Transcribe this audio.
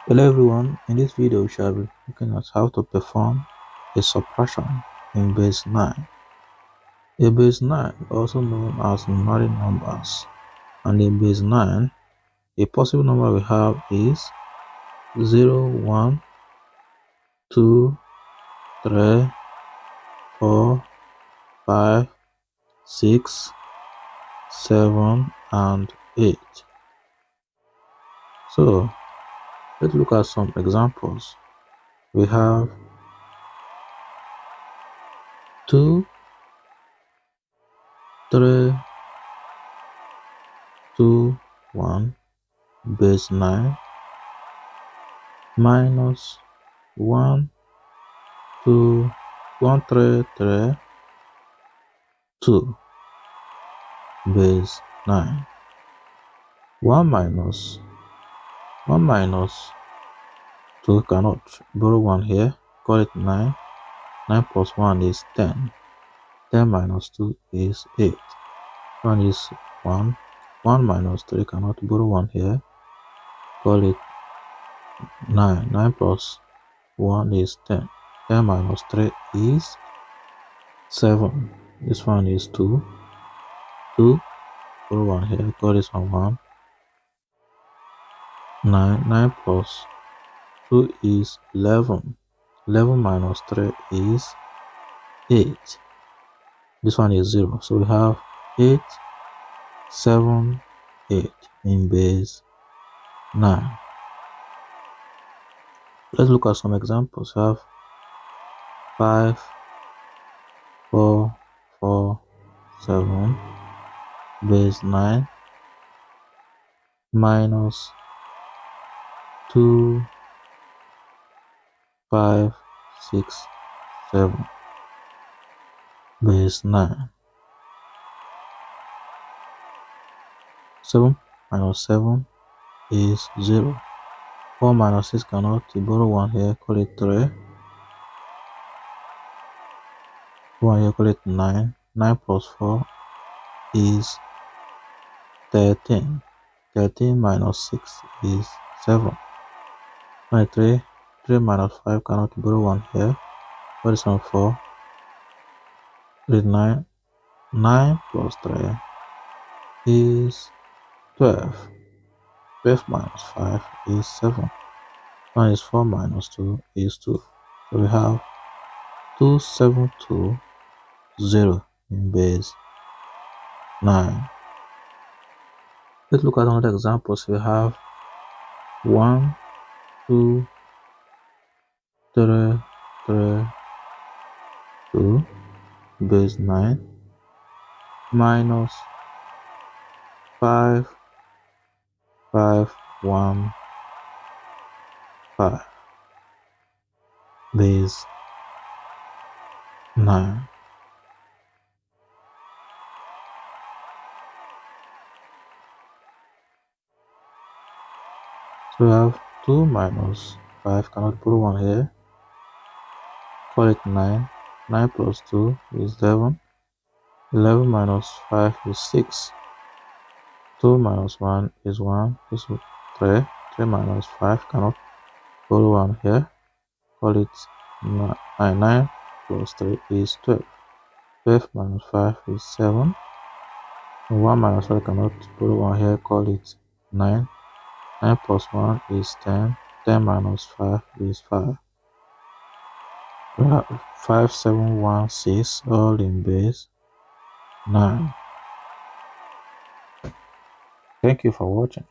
Hello everyone, in this video we shall be looking at how to perform a subtraction in base 9. A base 9, also known as NONARY numbers, and in base 9, a possible number we have is 0, 1, 2, 3, 4, 5, 6, 7, and 8. So, let's look at some examples. We have 2, 3, 2, 1, base 9, minus 1, 2, 1, 3, 3, 2, base 9. 1 minus 2, cannot borrow 1 here, call it 9. 9 plus 1 is 10. 10 minus 2 is 8. 1 is 1. 1 minus 3, cannot borrow 1 here, call it 9. 9 plus 1 is 10. 10 minus 3 is 7. This one is 2. 2, borrow 1 here, call this one 1. 9. 9 plus 2 is 11. 11 minus 3 is 8. This one is 0. So we have 8, 7, 8 in base 9. Let's look at some examples. We have 5, 4, 4, 7, base 9, minus 2, 5, 6, 7, base 9. 7 minus 7 is 0. 4 minus 6, cannot borrow 1 here, call it 3. 1 here, call it 9. 9 plus 4 is 13. 13 minus 6 is 7. 3. 3 minus 5, cannot borrow 1 here, call this one 4. 9. 9 plus 3 is 12. 12 minus 5 is 7. 1 is 4 minus 2 is 2. So we have 2, 7, 2, 0 in base 9. Let's look at another examples. We have 1, 2, 3, 3, 2, base 9, minus 5, 5, 1, 5, base 9. So we have 2 minus 5, cannot put 1 here, call it 9. 9 plus 2 is 11. 11 minus 5 is 6. 2 minus 1 is 1. This is 3. 3 minus 5, cannot borrow 1 here, call it 9. 9 plus 3 is 12. 12 minus 5 is 7. 1 minus 5, cannot borrow 1 here, call it 9. 9 plus 1 is 10. 10 minus 5 is 5. We have 5, 7, 1, 6, all in base 9. Thank you for watching.